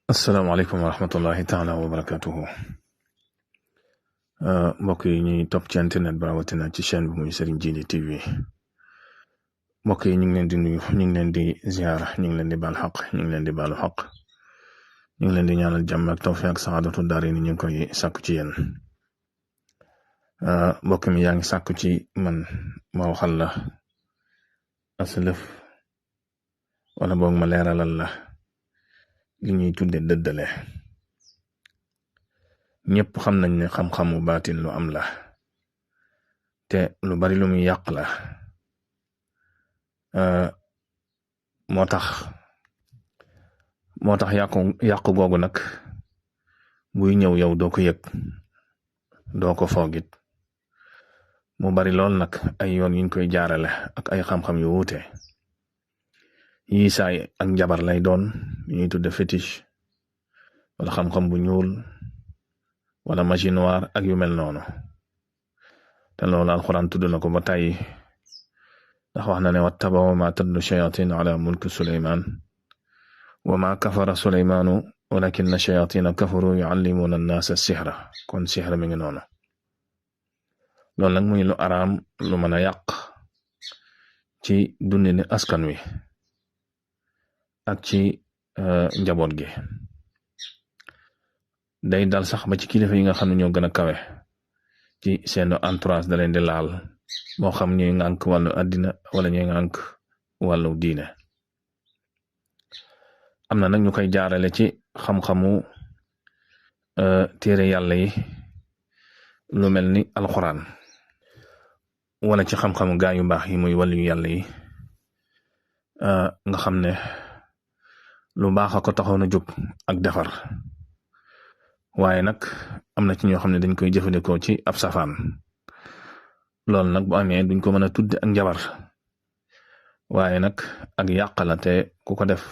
asalaamaaleykum wa rahmatullahi taala wa barakatuhu mbokk yi ñuy topp ci internet bi rawatina ci chaîne bi muy Serigne Djily TV mbokk yi ñu ngi leen di nuyu ñu ngi leen di ziara ñu ngi leen di baal xaq ñu ngi leen di baalu xaq ñu ngi leen di ñaanal jàmm ak tawfiq ak saadatu daari ni ñu ngi koy sàkku ci yéen mbokk mi yaa ngi sàkku ci man ma waxal la aslëf wala boog ma leeralal la li ñuy tudde dëddale. ñëpp xam nañ ne xam-xamu baatin lu am la te lu bari lu muy yàq la moo tax yàqu googu nag buy ñëw yow doo ko yëg doo ko foogit mu bari lool nag ay yoon yiñ koy jaarale ak ay xam-xam yu wuute yi saay ak njabar lay doon ñuy tudde fétiche wala xam-xam bu ñuul wala magie noire ak yu mel noonu te loolu alxuraan tudd na ko ba tàyyi ndax wax na ne wattabaw ma tatlu shayatin ala mulki suleyman wa ma kafara suleymaanu walakinna shayatina kafaru yuallimuna annaasa sihra kon sihra mi ngi noonu loolu nag muy lu araam lu mën a yàq ci dundini askan wi ak ci njaboot gi day dal sax ba ci kilifa yi nga xam ne ñoo gën a kawe ci seen entourage da leen di laal moo xam ñuy ngànk wàllu àddina wala ñuy ngànk wàllu diine am na nag ñu koy jaarale ci xam-xamu téere yàlla yi lu mel ni alxuraan wala ci xam-xamu gaa yu baax yi muy wàllu yàlla yi nga xam ne lu baax a ko taxoon a jóg ak defar waaye nag am na ci ñoo xam ne dañ koy jëfandikoo ci ab safaan loolu nag bu amee duñ ko mën a tudde ak njabar waaye nag ak yàqala te ku ko def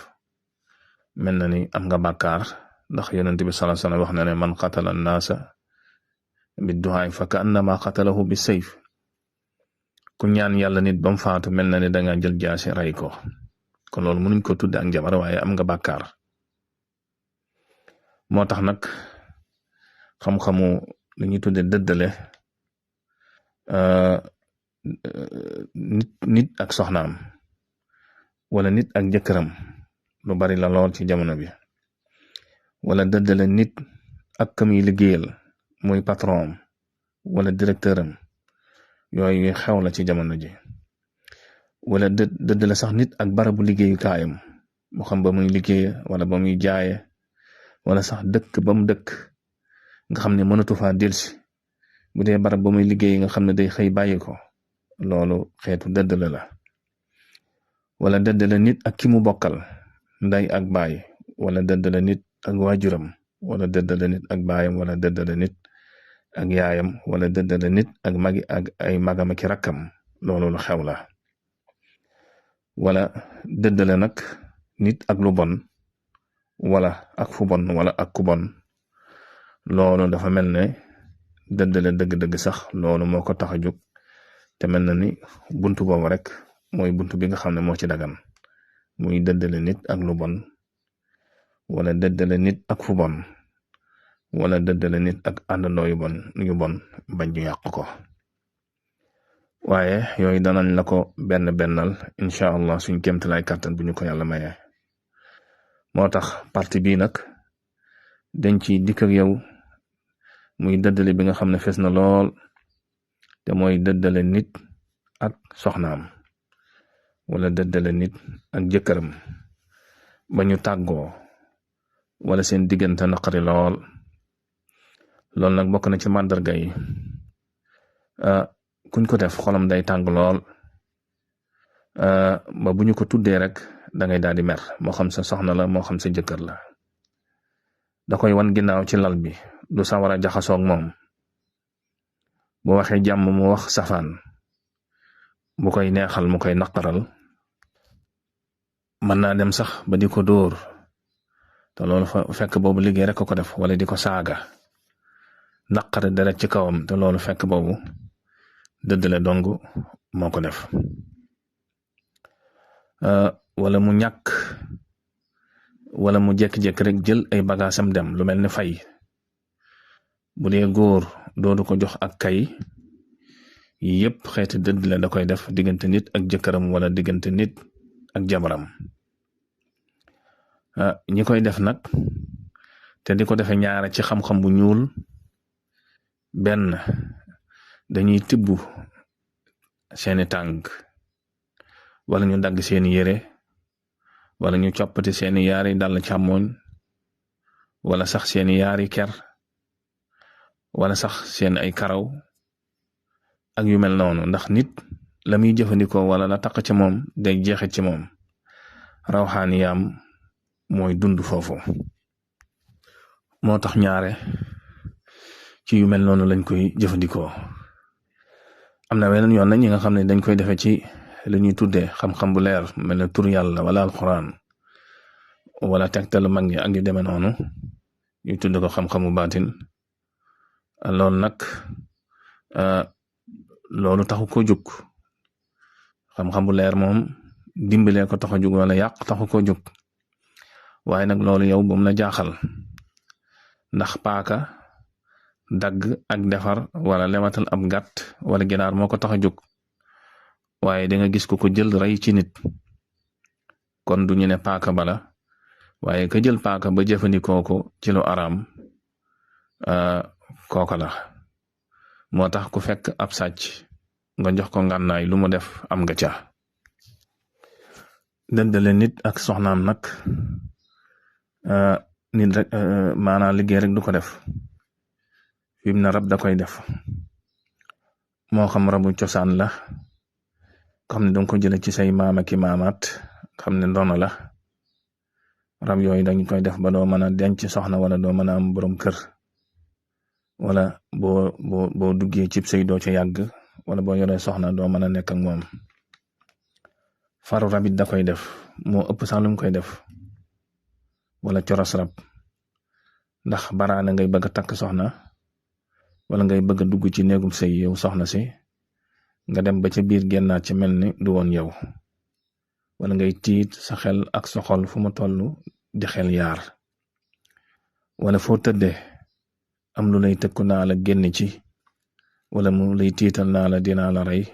mel na ni am nga bàkkaar ndax yonent bi sallallahu alayhi wasallam wax na ne man qatala an-naasa bid-du'aa fa ka'annama qatalahu bis-sayf ku ñaan yàlla nit ba mu faatu mel na ni danga jël jaasi rey ko kon loolu mënuñ ko tudde ak njabar waaye am nga bàkkaar moo tax nag xam-xamu li ñuy tudde dëddale nit ak soxnaam wala nit ak jëkkëram lu bari la lool ci jamono bi wala dëddale nit ak ka muy liggéeyal muy patron wala directeur am yooyu xew la ci jamono ji wala dëddale sax nit ak barabu liggéeyu kaayam moo xam ba muy liggéey wala ba muy jaaye wala sax dëkk ba mu dëkk nga xam ne mënatu faa delsi bu dee barab ba muy liggéey nga xam ne day xëy bàyyi ko loolu xeetu dëddale la wala dëddale nit ak ki mu bokkal nday ak baay wala dëddale nit ak waajuram wala dëddale nit ak baayam wala dëddale nit ak yaayam wala dëddale nit ak magi ak ay magam ak rakkam loolu lu xew la wala dëddale nag nit ak lu bon wala ak fu bon wala ak ku bon loolu dafa mel ne dëddale dëgg-dëgg sax loolu moo ko tax a jóg te mel na ni buntu boobu rek mooy buntu bi nga xam ne moo ci dagan muy dëddale nit ak lu bon wala dëddale nit ak fu bon wala dëddale nit ak àndandoo yu bon bañ ñu yàq ko waaye yooyu danañ la ko bennal incha allah suñ kéemtalaay kàttan bu ñu ko yàlla mayee moo tax parti bii nag dañ ci dikk ak yow muy dëddale bi nga xam ne fees na lool te mooy dëddale nit ak soxnaam wala dëddale nit ak jëkkëram ba ñu tàggoo wala seen diggante naqari lool loolu nag bokk na ci màndarga yi kuñ ko def xolam day tàng lool ba bu ñu ko tuddee rek da ngay daal di mer moo xam sa soxna la moo xam sa jëkkër la da koy wan ginnaaw ci lal bi du sawar a jaxasoog moom bu waxee jàmm mu wax safaan bu koy neexal mu koy naqaral mën naa dem sax ba di ko dóor te loolu fekk boobu liggéey rek ko def wala di ko saaga naqari deret ci kawam te loolu fekk boobu dëddale dong moo ko def wala mu ñàkk wala mu jekki-jekki rek jël ay bagaasam dem lu mel ni fay. bu dee góor doodu ko jox ak kay yépp xeeti dëdd la da koy def diggante nit ak jëkkëram wala diggante nit ak jabaram. ñi koy def nag te di ko defe ñaare ci xam-xam bu ñuul, benn dañuy tibb seeni tànk wala ñu dagg seeni yére wala ñu coppati seeni yaari dàll càmmooñ wala sax seeni yaari ker wala sax seen ay karaw ak yu mel noonu, ndax nit la muy jëfandikoo wala la taq ci moom day jeexit ci moom. rawxaaniyaam mooy dund foofu, moo tax ñaare ci yu mel noonu lañ koy jëfandikoo. am na weneen yoon nag ñi nga xam ne dañ koy defe ci li ñuy tuddee xam-xam bu leer mel ne tur yàlla wala alxuraan wala tegtalu mag ñi ak yu demee noonu, ñu tudde ko xam-xamu baatin. loolu nag loolu taxu ko jóg. xam-xam bu leer moom dimbalee ko tax a jóg wala yàq taxu ko jóg. waaye nag loolu yow bu mu la jaaxal, ndax paaka dagg ak defar wala lewatal ab gàtt wala ginaar moo ko tax a jóg, waaye da nga gis ko jël rey ci nit. kon du ñu ne paaka bala, waaye ka jël paaka ba jëfandikoo ko ci lu araam kooka la. moo tax ku fekk ab sàcc nga jox ko ngànnaay lu mu def am nga ca. dëddale nit ak soxnaam nag nit rek maanaam liggéey rek du ko def. fi mu ne rab da koy def, moo xam rabu cosaan la xam ne danga ko jële ci say maama ki maamaat xam ne ndono la. rab yooyu dañ koy def ba doo mën a denc soxna wala doo mën a am borom kër, wala boo duggee cib sëy doo ca yàgg, wala boo yoree soxna doo mën a nekk ak moom. faru rabit da koy def, moo ëpp sax lu mu koy def, wala coros rab. ndax baraana ngay bëgg a takk soxna wala ngay bëgg a dugg ci néegum sëy yow soxna si, nga dem ba ca biir génnaat ci mel ni du woon yow, wala ngay tiit sa xel ak sa xol fu mu toll di xel yaar, wala foo tëddee am lu lay tëkku naa la génn ci, wala mu lay tiital naa la dinaa la rey,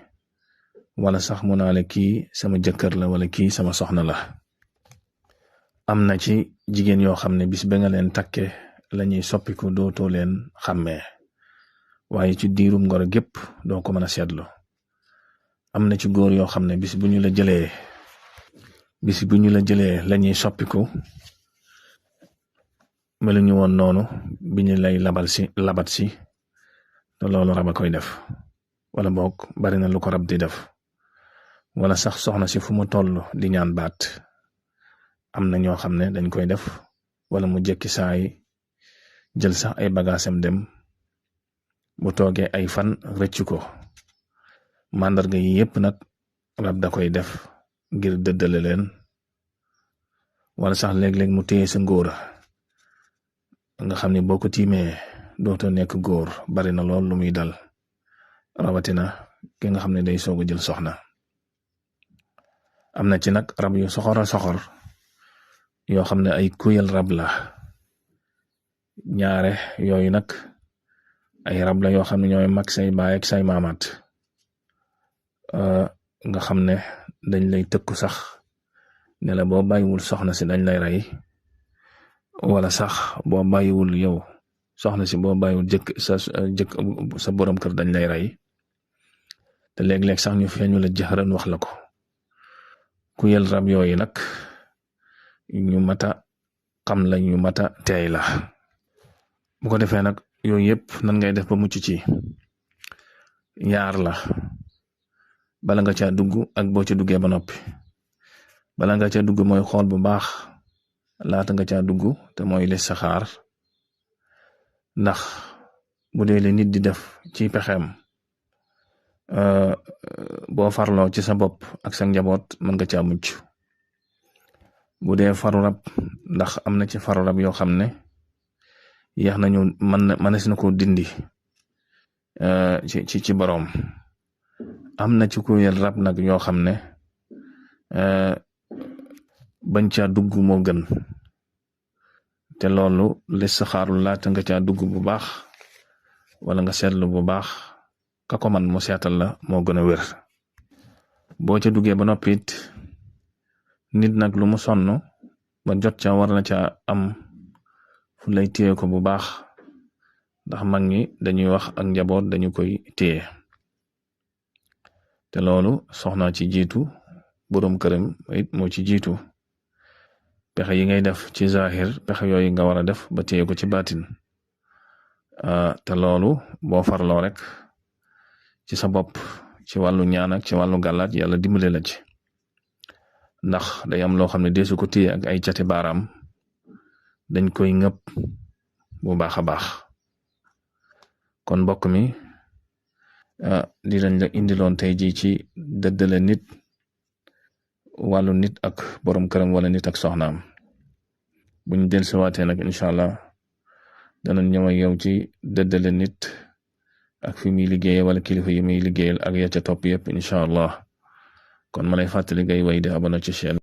wala sax mu naa la kii sama jëkkër la wala kii sama soxna la. am na ci jigéen yoo xam ne bis ba nga leen takke lañuy soppiku dootoo leen xàmmee, waaye ci diirum ngor gépp doo ko mën a seetlu. am na ci góor yoo xam ne bis bu ñu la jëlee lañuy soppiku meluñu woon noonu bi ñu lay labat si te loolu rab a koy def, wala boog bari na lu ko rab di def. wala sax soxna si fu mu toll di ñaan baat, am na ñoo xam ne dañ koy def, wala mu jekki saay jël sax ay bagaasam dem, bu toogee ay fan rëcc ko. màndarga yi yépp nag rab da koy def ngir dëddale leen, wala sax léeg-léeg mu téye sa ngóora nga xam ne boo ko tiimee dootoo nekk góor. bari na lool lu muy dal, rawatina ki nga xam ne day soog a jël soxna. am na ci nag rab yu soxor yoo xam ne ay kuyal rab la. ñaare yooyu nag ay rab la yoo xam ne ñooy mag say baay ak say maamaat, nga xam ne dañ lay tëkku sax ne la boo bàyyiwul soxna si dañ lay rey, wala sax boo bàyyiwul yow soxna si boo bàyyiwul sa borom kër dañ lay rey. te léeg-léeg sax ñu feeñu la jëxëran wax la ko. ku yel rab yooyu nag ñu mata xam la ñu mata teey la. bu ko defee nag yooyu yëpp nan ngay def ba mucc ci? yaar la bala nga caa dugg ak boo ca duggee ba noppi. bala nga caa dugg mooy xool bu baax laata nga caa dugg, te mooy listixaar. ndax bu dee li nit di def ci pexeem, boo farloo ci sa bopp ak sa njaboot mën nga caa mucc. bu dee faru rab, ndax am na ci faru rab yoo xam ne yeex nañu mënees na koo dindi ci boroom. am na ci kuyel rab nag yoo xam ne bañ caa dugg moo gën, te loolu listixaarul laata nga caa dugg bu baax wala nga seetlu bu baax ka ko man mu seetal la moo gën a wér. boo ca duggee ba noppi it nit nag lu mu sonn ba jot ca war na ca am fu lay téye ko bu baax ndax mag ñi dañuy wax ak njaboot dañu koy téye te loolu soxna ci jiitu boroom këram it moo ci jiitu. pexe yi ngay def ci zahir pexe yooyu nga war a def ba téye ko ci baatin te loolu boo farloo rek ci sa bopp ci wàllu ñaan ak ci wàllu gàllaat yàlla dimbale la ci ndax day am loo xam ne deesu ko téye ak ay cati baaraam dañ koy ngëpp bu baax a baax. kon mbokk mi di lañ la indiloon tey ji ci dëddale nit wàllu nit ak borom këram wala nit ak soxnaam. buñ dellusiwaatee nag incha allah danañ ñëw ak yow ci dëddale nit ak fi muy liggéeye wala kilifa yi muy liggéeyal ak ya ca topp yëpp incha allah kon ma lay fàttali ngay way di abonné ci chaîne